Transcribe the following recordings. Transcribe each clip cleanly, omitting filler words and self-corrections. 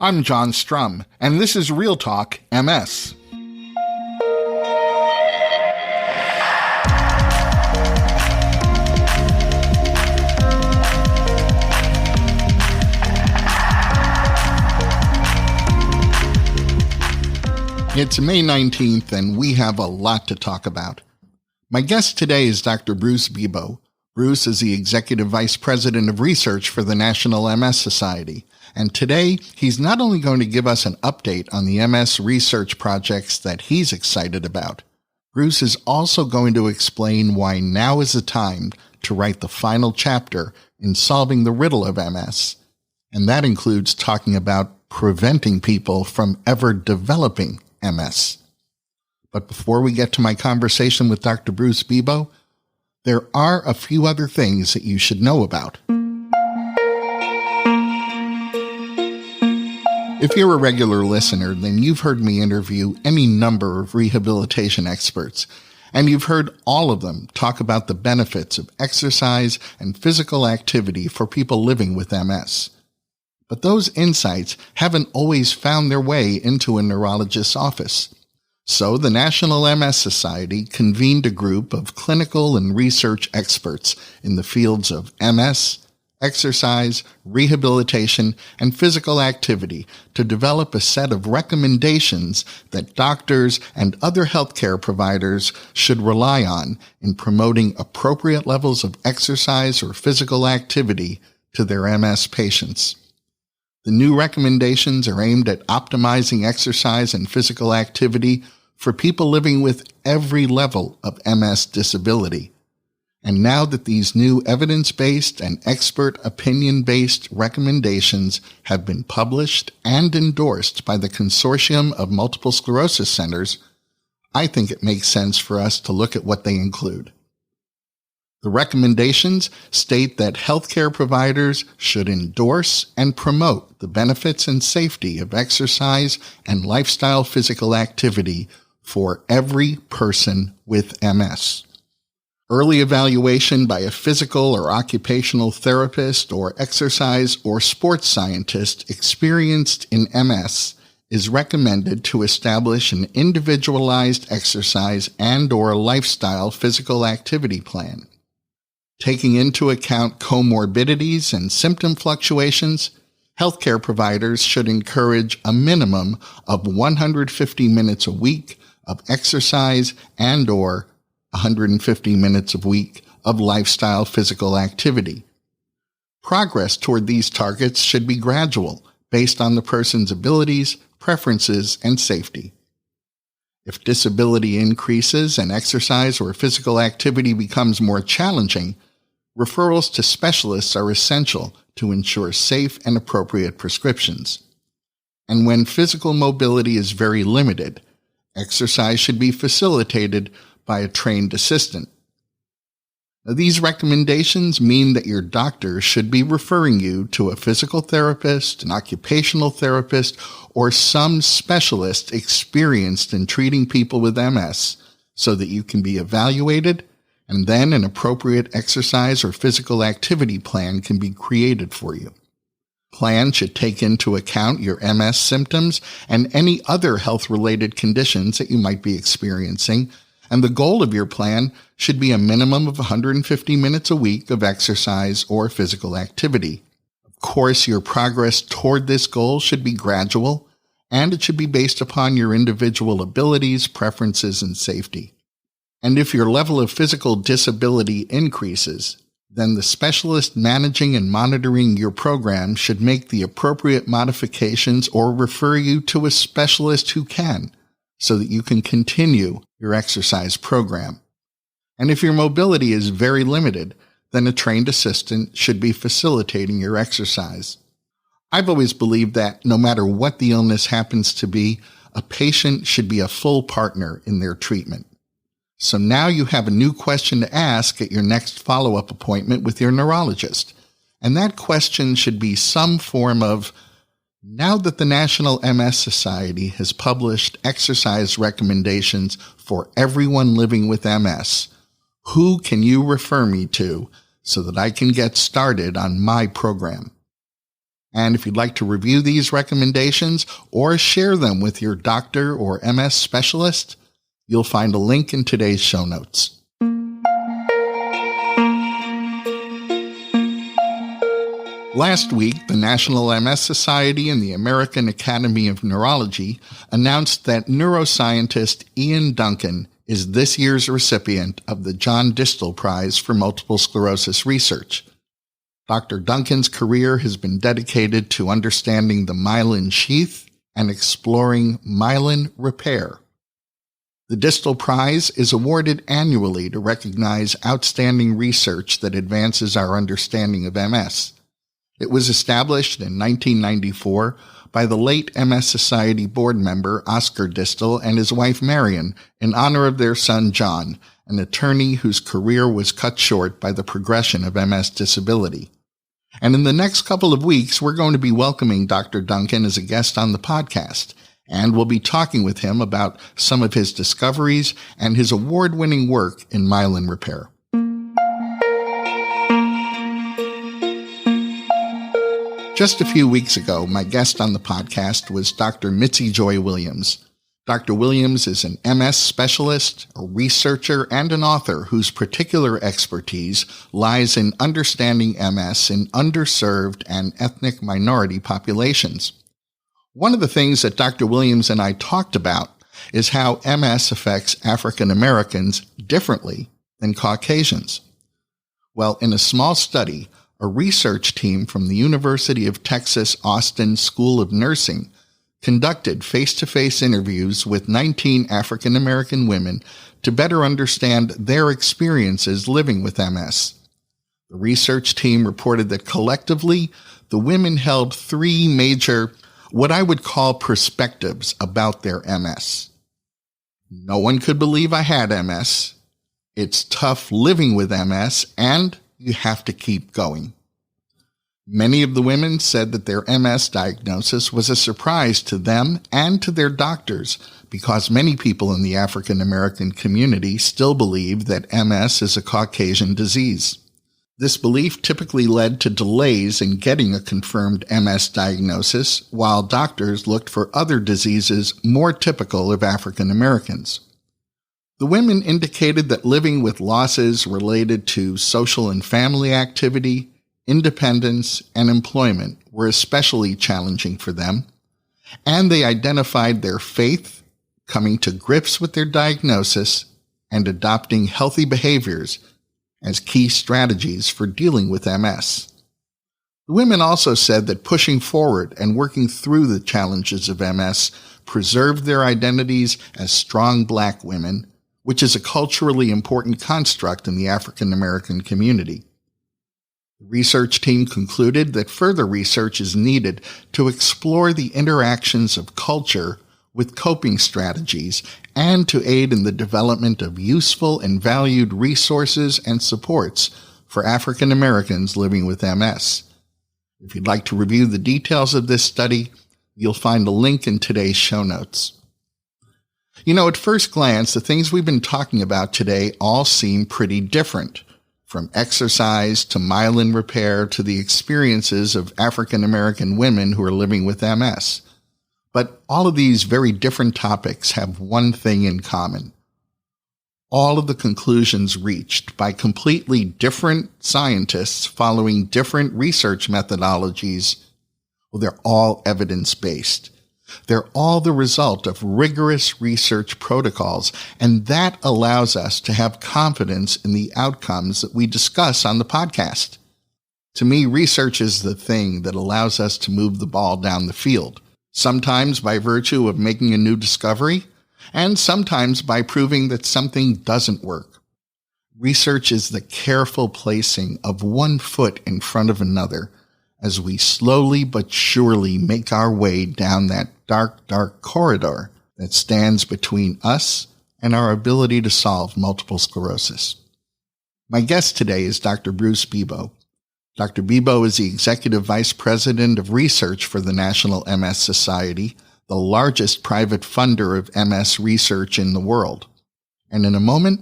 I'm John Strum, and this is Real Talk MS. It's May 19th, and we have a lot to talk about. My guest today is Dr. Bruce Bebo. Bruce is the Executive Vice President of Research for the National MS Society, and today he's not only going to give us an update on the MS research projects that he's excited about, Bruce is also going to explain why now is the time to write the final chapter in solving the riddle of MS, and that includes talking about preventing people from ever developing MS. But before we get to my conversation with Dr. Bruce Bebo, there are a few other things that you should know about. If you're a regular listener, then you've heard me interview any number of rehabilitation experts, and you've heard all of them talk about the benefits of exercise and physical activity for people living with MS. But those insights haven't always found their way into a neurologist's office. So the National MS Society convened a group of clinical and research experts in the fields of MS, exercise, rehabilitation, and physical activity to develop a set of recommendations that doctors and other healthcare providers should rely on in promoting appropriate levels of exercise or physical activity to their MS patients. The new recommendations are aimed at optimizing exercise and physical activity for people living with every level of MS disability. And now that these new evidence-based and expert opinion-based recommendations have been published and endorsed by the Consortium of Multiple Sclerosis Centers, I think it makes sense for us to look at what they include. The recommendations state that healthcare providers should endorse and promote the benefits and safety of exercise and lifestyle physical activity for every person with MS. Early evaluation by a physical or occupational therapist or exercise or sports scientist experienced in MS is recommended to establish an individualized exercise and/or lifestyle physical activity plan. Taking into account comorbidities and symptom fluctuations, healthcare providers should encourage a minimum of 150 minutes a week of exercise and/or 150 minutes a week of lifestyle physical activity. Progress toward these targets should be gradual, based on the person's abilities, preferences, and safety. If disability increases and exercise or physical activity becomes more challenging, referrals to specialists are essential to ensure safe and appropriate prescriptions. And when physical mobility is very limited, exercise should be facilitated by a trained assistant. Now, these recommendations mean that your doctor should be referring you to a physical therapist, an occupational therapist, or some specialist experienced in treating people with MS so that you can be evaluated, and then an appropriate exercise or physical activity plan can be created for you. Plan should take into account your MS symptoms and any other health-related conditions that you might be experiencing, and the goal of your plan should be a minimum of 150 minutes a week of exercise or physical activity. Of course, your progress toward this goal should be gradual, and it should be based upon your individual abilities, preferences, and safety. And if your level of physical disability increases, then the specialist managing and monitoring your program should make the appropriate modifications or refer you to a specialist who can, so that you can continue your exercise program. And if your mobility is very limited, then a trained assistant should be facilitating your exercise. I've always believed that no matter what the illness happens to be, a patient should be a full partner in their treatment. So now you have a new question to ask at your next follow-up appointment with your neurologist. And that question should be some form of, now that the National MS Society has published exercise recommendations for everyone living with MS, who can you refer me to so that I can get started on my program? And if you'd like to review these recommendations or share them with your doctor or MS specialist, you'll find a link in today's show notes. Last week, the National MS Society and the American Academy of Neurology announced that neuroscientist Ian Duncan is this year's recipient of the John Distal Prize for Multiple Sclerosis Research. Dr. Duncan's career has been dedicated to understanding the myelin sheath and exploring myelin repair. The Distal Prize is awarded annually to recognize outstanding research that advances our understanding of MS. It was established in 1994 by the late MS Society board member Oscar Distal and his wife Marion in honor of their son John, an attorney whose career was cut short by the progression of MS disability. And in the next couple of weeks, we're going to be welcoming Dr. Duncan as a guest on the podcast, and we'll be talking with him about some of his discoveries and his award-winning work in myelin repair. Just a few weeks ago, my guest on the podcast was Dr. Mitzi Joy Williams. Dr. Williams is an MS specialist, a researcher, and an author whose particular expertise lies in understanding MS in underserved and ethnic minority populations. One of the things that Dr. Williams and I talked about is how MS affects African Americans differently than Caucasians. Well, in a small study, a research team from the University of Texas Austin School of Nursing conducted face-to-face interviews with 19 African American women to better understand their experiences living with MS. The research team reported that collectively, the women held three major, what I would call perspectives about their MS. No one could believe I had MS. It's tough living with MS, and you have to keep going. Many of the women said that their MS diagnosis was a surprise to them and to their doctors because many people in the African American community still believe that MS is a Caucasian disease. This belief typically led to delays in getting a confirmed MS diagnosis, while doctors looked for other diseases more typical of African Americans. The women indicated that living with losses related to social and family activity, independence, and employment were especially challenging for them, and they identified their faith, coming to grips with their diagnosis, and adopting healthy behaviors as key strategies for dealing with MS. The women also said that pushing forward and working through the challenges of MS preserved their identities as strong Black women, which is a culturally important construct in the African American community. The research team concluded that further research is needed to explore the interactions of culture with coping strategies and to aid in the development of useful and valued resources and supports for African Americans living with MS. If you'd like to review the details of this study, you'll find a link in today's show notes. At first glance, the things we've been talking about today all seem pretty different, from exercise to myelin repair to the experiences of African American women who are living with MS. But all of these very different topics have one thing in common. All of the conclusions reached by completely different scientists following different research methodologies, they're all evidence-based. They're all the result of rigorous research protocols, and that allows us to have confidence in the outcomes that we discuss on the podcast. To me, research is the thing that allows us to move the ball down the field, sometimes by virtue of making a new discovery, and sometimes by proving that something doesn't work. Research is the careful placing of one foot in front of another as we slowly but surely make our way down that dark corridor that stands between us and our ability to solve multiple sclerosis. My guest today is Dr. Bruce Bebo. Dr. Bebo is the Executive Vice President of Research for the National MS Society, the largest private funder of MS research in the world. And in a moment,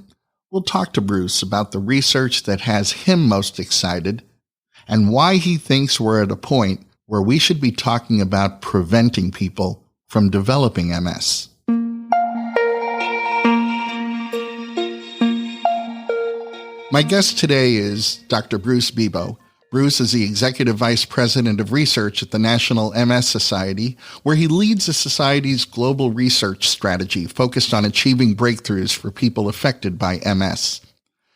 we'll talk to Bruce about the research that has him most excited and why he thinks we're at a point where we should be talking about preventing people from developing MS. My guest today is Dr. Bruce Bebo. Bruce is the Executive Vice President of Research at the National MS Society, where he leads the Society's global research strategy focused on achieving breakthroughs for people affected by MS.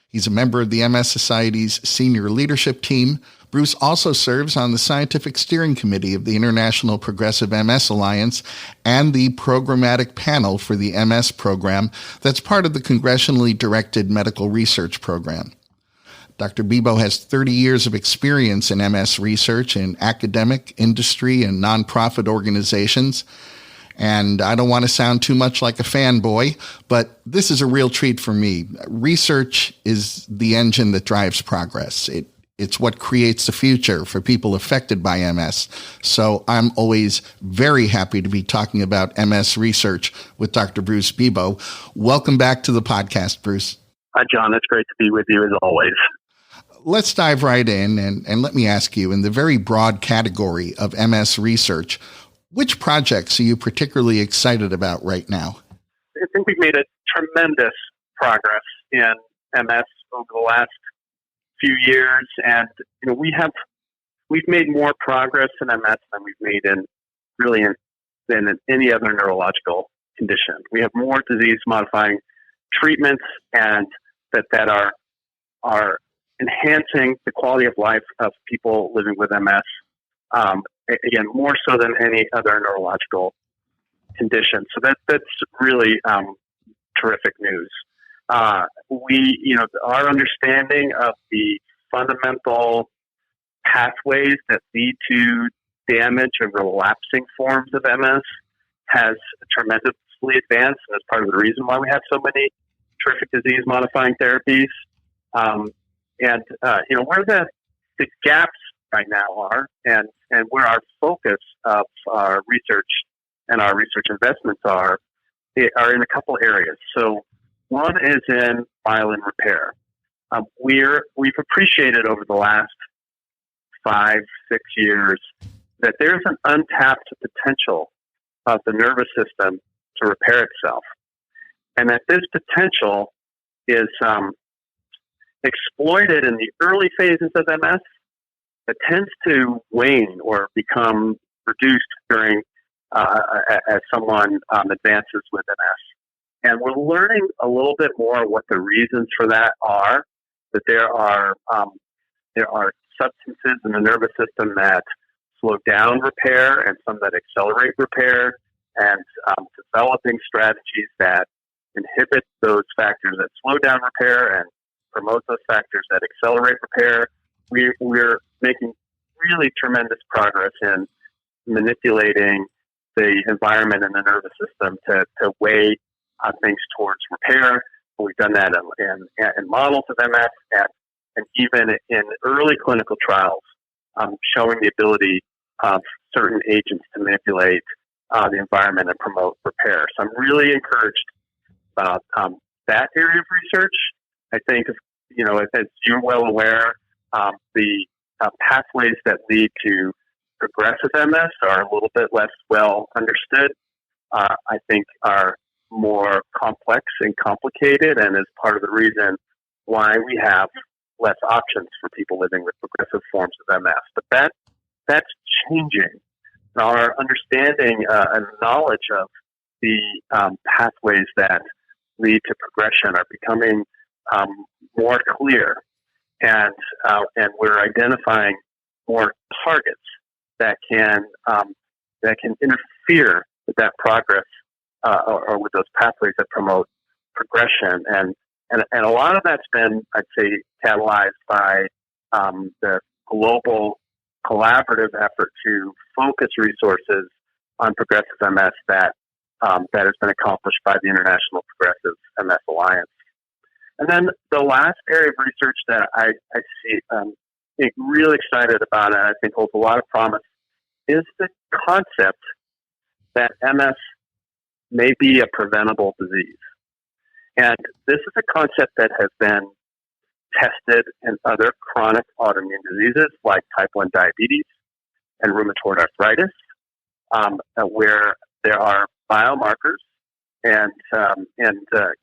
He's a member of the MS Society's senior leadership team. Bruce also serves on the Scientific Steering Committee of the International Progressive MS Alliance and the programmatic panel for the MS program that's part of the congressionally directed medical research program. Dr. Bebo has 30 years of experience in MS research in academic, industry, and nonprofit organizations. And I don't want to sound too much like a fanboy, but this is a real treat for me. Research is the engine that drives progress. It's what creates the future for people affected by MS. So I'm always very happy to be talking about MS research with Dr. Bruce Bebo. Welcome back to the podcast, Bruce. Hi, John. It's great to be with you as always. Let's dive right in and let me ask you, in the very broad category of MS research, which projects are you particularly excited about right now? I think we've made a tremendous progress in MS over the last few years, and we've made more progress in MS than we've made in any other neurological condition. We have more disease-modifying treatments, and that are enhancing the quality of life of people living with MS. Again, more so than any other neurological condition. So that's really terrific news. Our understanding of the fundamental pathways that lead to damage and relapsing forms of MS has tremendously advanced, and that's part of the reason why we have so many terrific disease-modifying therapies. Where the gaps right now are, and where our focus of our research and our research investments are in a couple areas. So one is in myelin repair. We've appreciated over the last 5-6 years that there's an untapped potential of the nervous system to repair itself, and that this potential is exploited in the early phases of MS, but tends to wane or become reduced during as someone advances with MS. And we're learning a little bit more what the reasons for that are. That there are substances in the nervous system that slow down repair and some that accelerate repair, and developing strategies that inhibit those factors that slow down repair and promote those factors that accelerate repair. We're making really tremendous progress in manipulating the environment in the nervous system to weigh things towards repair. We've done that in models of MS and even in early clinical trials, showing the ability of certain agents to manipulate the environment and promote repair. So I'm really encouraged about that area of research. I think, as you're well aware, the pathways that lead to progressive MS are a little bit less well understood. I think are more complex and complicated, and is part of the reason why we have less options for people living with progressive forms of MS. But that's changing. Our understanding and knowledge of the pathways that lead to progression are becoming more clear, and we're identifying more targets that can interfere with that progress or with those pathways that promote progression, and a lot of that's been, I'd say, catalyzed by the global collaborative effort to focus resources on progressive MS that has been accomplished by the International Progressive MS Alliance. And then the last area of research that I see really excited about, and I think holds a lot of promise, is the concept that MS may be a preventable disease. And this is a concept that has been tested in other chronic autoimmune diseases like type 1 diabetes, and rheumatoid arthritis, where there are biomarkers and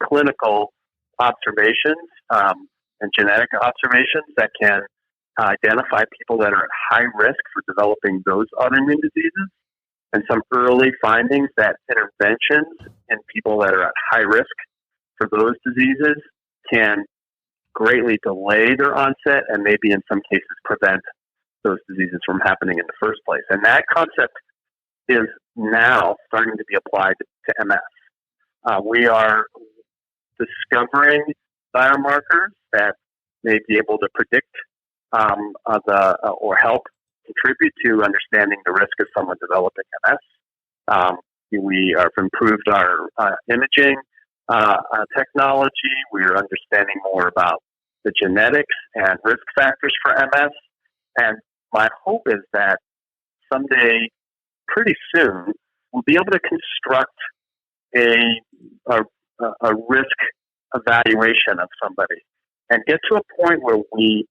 clinical observations and genetic observations that can identify people that are at high risk for developing those autoimmune diseases, and some early findings that interventions in people that are at high risk for those diseases can greatly delay their onset and maybe in some cases prevent those diseases from happening in the first place. And that concept is now starting to be applied to MS. We are discovering biomarkers that may be able to predict or help contribute to understanding the risk of someone developing MS. We have improved our imaging technology. We are understanding more about the genetics and risk factors for MS. And my hope is that someday, pretty soon, we'll be able to construct a risk evaluation of somebody and get to a point where we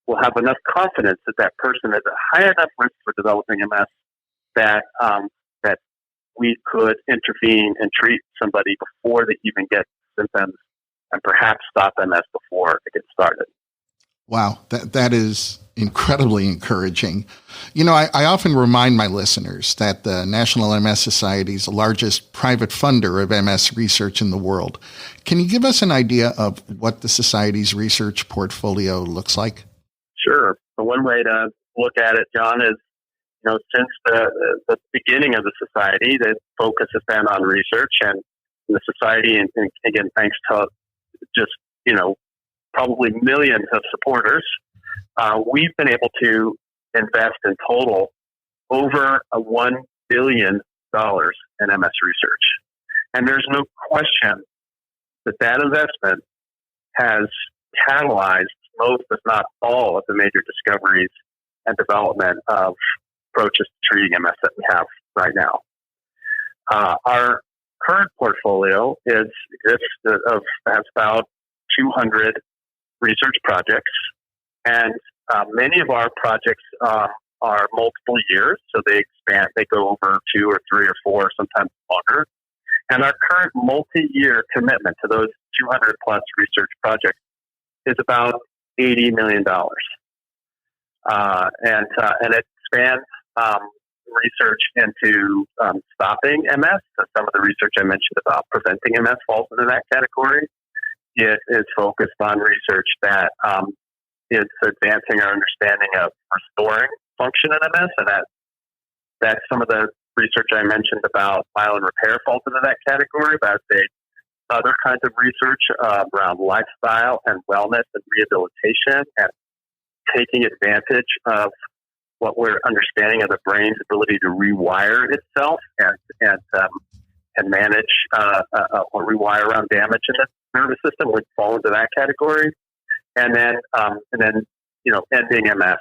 will have enough confidence that that person is at high enough risk for developing MS that we could intervene and treat somebody before they even get symptoms and perhaps stop MS before it gets started. Wow, that is incredibly encouraging. You know, I often remind my listeners that the National MS Society is the largest private funder of MS research in the world. Can you give us an idea of what the Society's research portfolio looks like? Sure. So one way to look at it, John, is, since the beginning of the Society, the focus has been on research, and the Society, and again, thanks to just, probably millions of supporters, we've been able to invest in total over $1 billion in MS research. And there's no question that investment has catalyzed most, if not all, of the major discoveries and development of approaches to treating MS that we have right now. Our current portfolio has about 200 research projects, and many of our projects are multiple years, so they expand. They go over 2 or 3 or 4, sometimes longer. And our current multi-year commitment to those 200 plus research projects is about $80 million, and it spans research into stopping MS. So some of the research I mentioned about preventing MS falls into that category. It is focused on research that is advancing our understanding of restoring function in MS, and that's some of the research I mentioned about myelin repair falls into that category. But I'd say other kinds of research around lifestyle and wellness and rehabilitation, and taking advantage of what we're understanding of the brain's ability to rewire itself and manage or rewire around damage in the nervous system would fall into that category. And then ending MS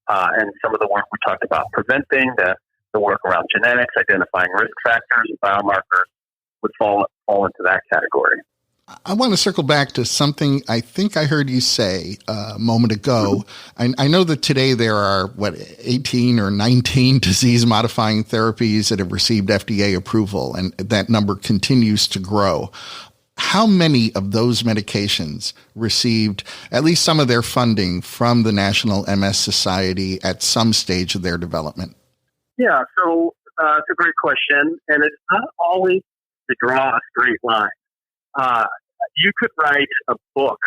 and some of the work we talked about preventing, the work around genetics, identifying risk factors and biomarkers would fall into that category. I want to circle back to something I think I heard you say a moment ago. I know that today there are, 18 or 19 disease-modifying therapies that have received FDA approval, and that number continues to grow. How many of those medications received at least some of their funding from the National MS Society at some stage of their development? Yeah, so it's a great question, and it's not always to draw a straight line. You could write a book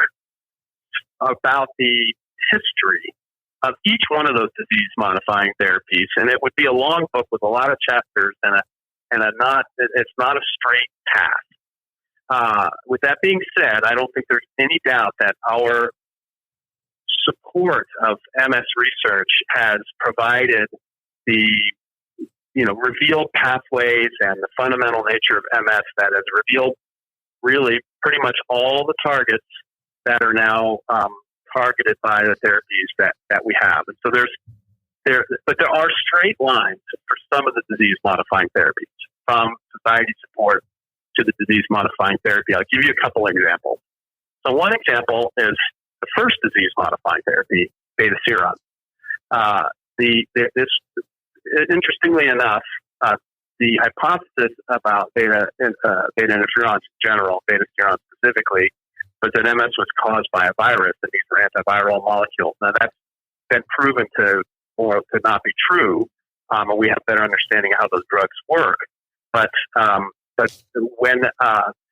about the history of each one of those disease-modifying therapies, and it would be a long book with a lot of chapters it's not a straight path. With that being said, I don't think there's any doubt that our support of MS research has provided the revealed pathways and the fundamental nature of MS that has revealed really pretty much all the targets that are now targeted by the therapies that we have. And so there are straight lines for some of the disease-modifying therapies, from society support to the disease-modifying therapy. I'll give you a couple examples. So one example is the first disease-modifying therapy, beta seron. interestingly enough, the hypothesis about beta interferons in general, beta serons specifically, was that MS was caused by a virus, and these were antiviral molecules. Now that's been proven to not be true, and we have better understanding of how those drugs work. But when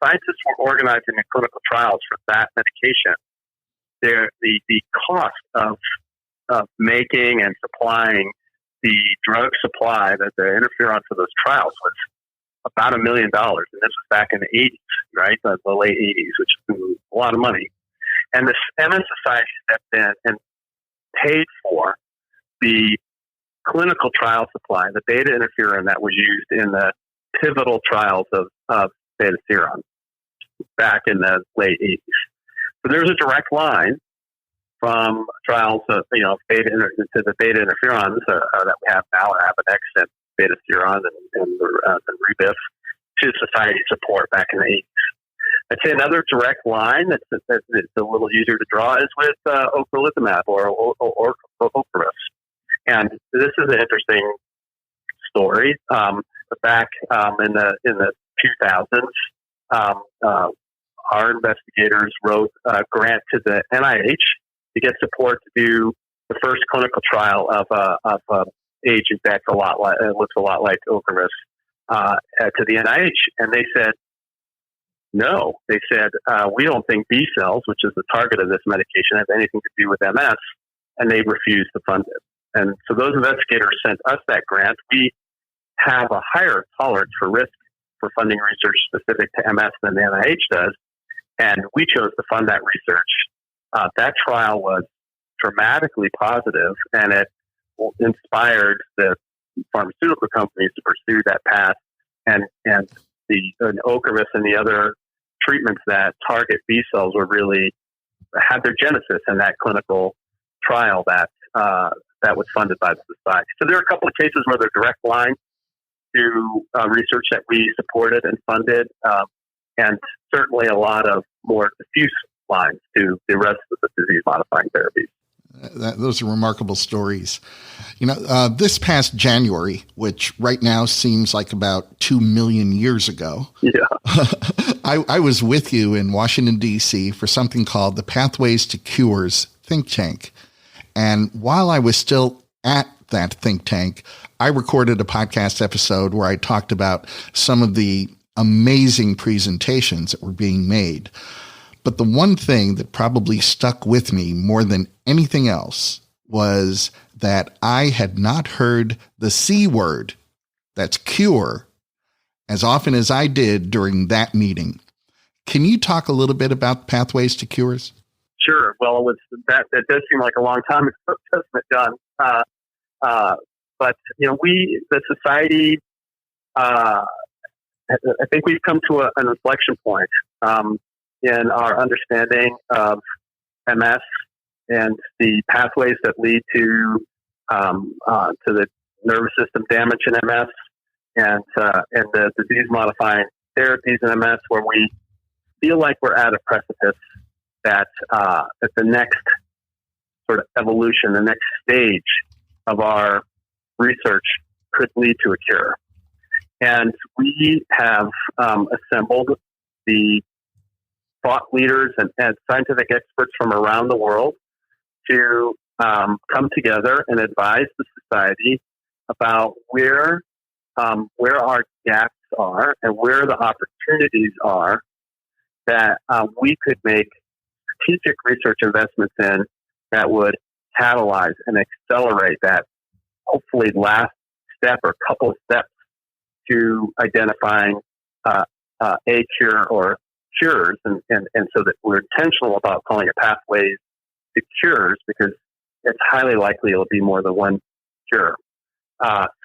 scientists were organizing the clinical trials for that medication, the cost of making and supplying the drug supply, that the interferon for those trials, was about $1 million, and this was back in the 80s, right, the late 80s, which is a lot of money. And the MS Society stepped in and paid for the clinical trial supply, the beta interferon that was used in the pivotal trials of beta seron back in the late 80s. So there's a direct line from trials of, to the beta interferons that we have now, Avonex and beta seron and Rebif, to society support back in the 80s. I'd say another direct line that's a little easier to draw is with ocrelizumab or Ocrevus. And this is an interesting story. Back in the 2000s, our investigators wrote a grant to the NIH to get support to do the first clinical trial of agent that looks a lot like Ocrevus to the NIH, and they said no. They said we don't think B cells, which is the target of this medication, have anything to do with MS, and they refused to fund it. And so those investigators sent us that grant. We have a higher tolerance for risk for funding research specific to MS than the NIH does, and we chose to fund that research. That trial was dramatically positive, and it inspired the pharmaceutical companies to pursue that path, and Ocrevus and the other treatments that target B cells were really had their genesis in that clinical trial that was funded by the society. So there are a couple of cases where they're direct lines to research that we supported and funded, and certainly a lot of more diffuse lines to the rest of the disease-modifying therapies. Those are remarkable stories. This past January, which right now seems like about 2 million years ago, I was with you in Washington, D.C. for something called the Pathways to Cures think tank. And while I was still at that think tank, I recorded a podcast episode where I talked about some of the amazing presentations that were being made. But the one thing that probably stuck with me more than anything else was that I had not heard the C word, that's cure, as often as I did during that meeting. Can you talk a little bit about Pathways to Cures? Sure. Well, that does seem like a long time ago, doesn't it, John? But the society, I think we've come to an inflection point in our understanding of MS and the pathways that lead to the nervous system damage in MS and the disease-modifying therapies in MS, where we feel like we're at a precipice that the next sort of evolution, the next stage of our research could lead to a cure. And we have assembled the thought leaders and scientific experts from around the world to come together and advise the society about where our gaps are and where the opportunities are that we could make strategic research investments in that would catalyze and accelerate that hopefully last step or couple of steps to identifying a cure or cures, and so that we're intentional about calling it pathways to cures, because it's highly likely it'll be more than one cure.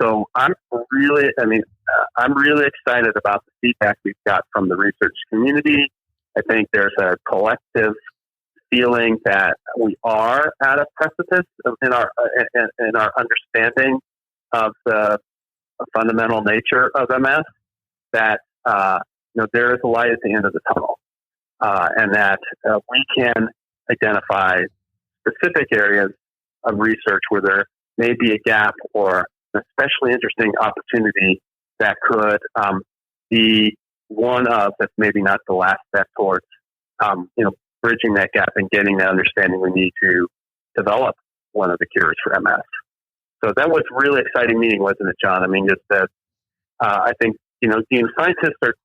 So I'm really excited about the feedback we've got from the research community. I think there's a collective feeling that we are at a precipice in our understanding of the fundamental nature of MS. That there is a light at the end of the tunnel, and that we can identify specific areas of research where there may be a gap or an especially interesting opportunity that could be one of, that's maybe not the last step towards, bridging that gap and getting the understanding we need to develop one of the cures for MS. So that was a really exciting meeting, wasn't it, John? I mean, just that I think, scientists are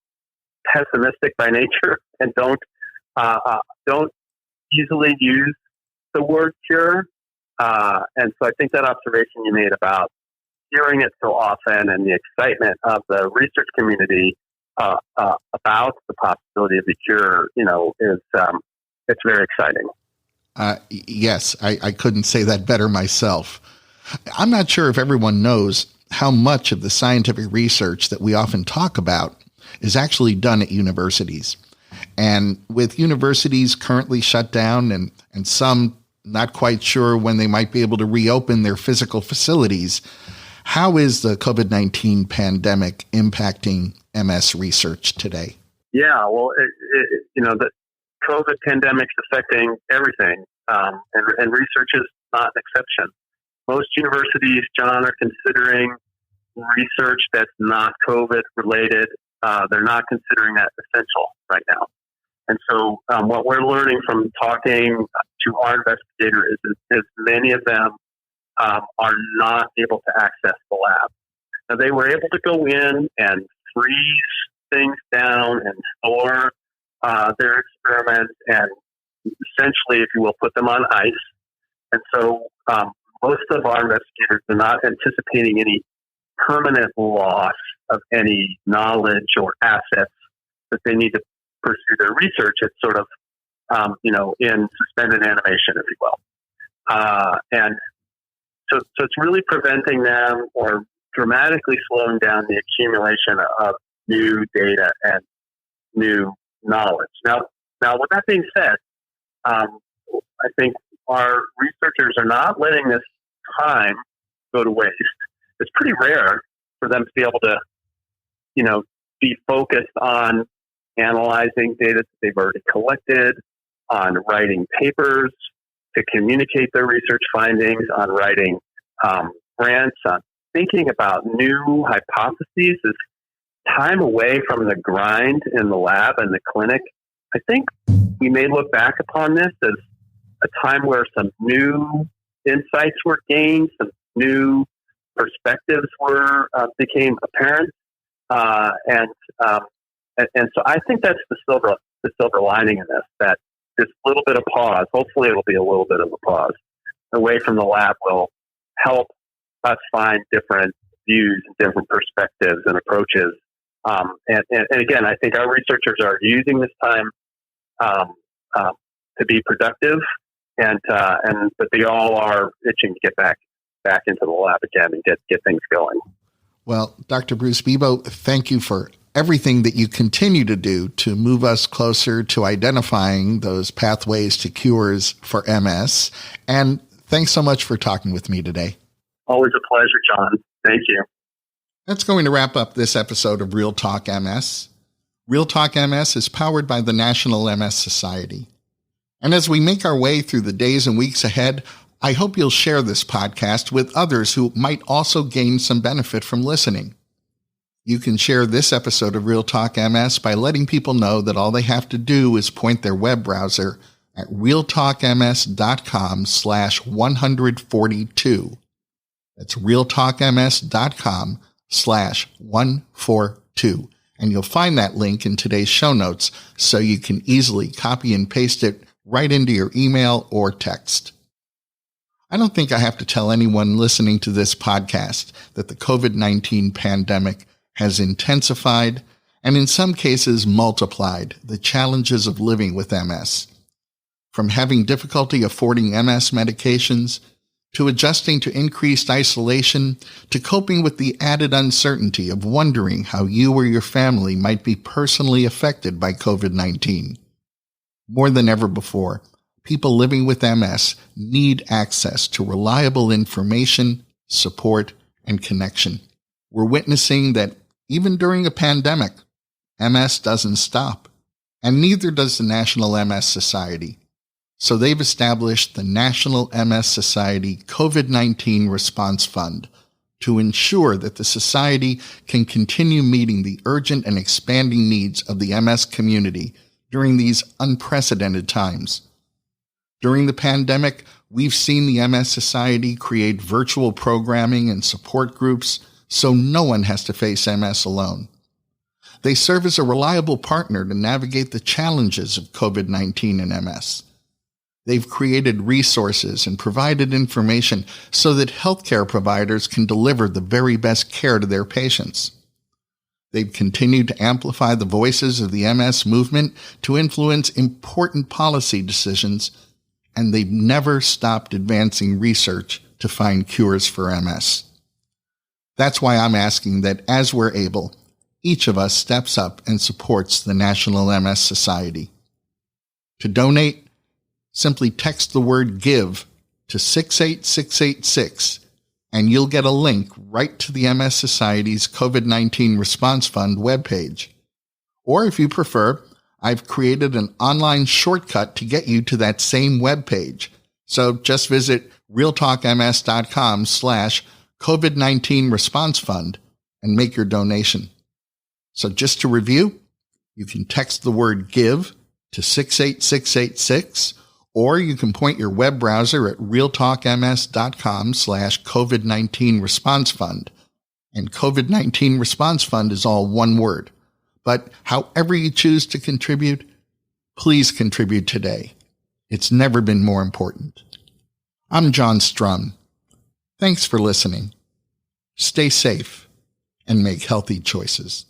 pessimistic by nature and don't easily use the word cure. And so I think that observation you made about hearing it so often and the excitement of the research community about the possibility of the cure, is it's very exciting. Yes, I couldn't say that better myself. I'm not sure if everyone knows how much of the scientific research that we often talk about is actually done at universities. And with universities currently shut down and some not quite sure when they might be able to reopen their physical facilities, how is the COVID-19 pandemic impacting MS research today? Yeah, well, the COVID pandemic is affecting everything, and research is not an exception. Most universities, John, are considering research that's not COVID related. They're not considering that essential right now. And so what we're learning from talking to our investigators is many of them are not able to access the lab. Now, they were able to go in and freeze things down and store their experiments and essentially, if you will, put them on ice. And so most of our investigators are not anticipating any permanent loss of any knowledge or assets that they need to pursue their research. It's sort of, in suspended animation, if you will. And so it's really preventing them or dramatically slowing down the accumulation of new data and new knowledge. Now, with that being said, I think our researchers are not letting this time go to waste. It's pretty rare for them to be able to, be focused on analyzing data that they've already collected, on writing papers to communicate their research findings, on writing grants, on thinking about new hypotheses. Is time away from the grind in the lab and the clinic. I think we may look back upon this as a time where some new insights were gained, some new perspectives became apparent, and so I think that's the silver lining in this. That this little bit of pause, hopefully, it'll be a little bit of a pause away from the lab, will help us find different views and different perspectives and approaches. And again, I think our researchers are using this time to be productive, but they all are itching to get back into the lab again and get things going. Well, Dr. Bruce Bebo, thank you for everything that you continue to do to move us closer to identifying those pathways to cures for MS. And thanks so much for talking with me today. Always a pleasure, John. Thank you. That's going to wrap up this episode of Real Talk MS. Real Talk MS is powered by the National MS Society. And as we make our way through the days and weeks ahead, I hope you'll share this podcast with others who might also gain some benefit from listening. You can share this episode of Real Talk MS by letting people know that all they have to do is point their web browser at realtalkms.com/142. That's realtalkms.com/142. And you'll find that link in today's show notes so you can easily copy and paste it right into your email or text. I don't think I have to tell anyone listening to this podcast that the COVID-19 pandemic has intensified and in some cases multiplied the challenges of living with MS. From having difficulty affording MS medications, to adjusting to increased isolation, to coping with the added uncertainty of wondering how you or your family might be personally affected by COVID-19. More than ever before, people living with MS need access to reliable information, support, and connection. We're witnessing that even during a pandemic, MS doesn't stop, and neither does the National MS Society. So they've established the National MS Society COVID-19 Response Fund, to ensure that the society can continue meeting the urgent and expanding needs of the MS community during these unprecedented times. During the pandemic, we've seen the MS Society create virtual programming and support groups so no one has to face MS alone. They serve as a reliable partner to navigate the challenges of COVID-19 and MS. They've created resources and provided information so that healthcare providers can deliver the very best care to their patients. They've continued to amplify the voices of the MS movement to influence important policy decisions, and they've never stopped advancing research to find cures for MS. That's why I'm asking that as we're able, each of us steps up and supports the National MS Society. To donate, simply text the word GIVE to 68686, and you'll get a link right to the MS Society's COVID-19 Response Fund webpage. Or if you prefer, I've created an online shortcut to get you to that same webpage. So just visit realtalkms.com/COVID-19 Response Fund and make your donation. So just to review, you can text the word GIVE to 68686, or you can point your web browser at realtalkms.com/COVID-19 Response Fund. And COVID-19 Response Fund is all one word. But however you choose to contribute, please contribute today. It's never been more important. I'm John Strum. Thanks for listening. Stay safe and make healthy choices.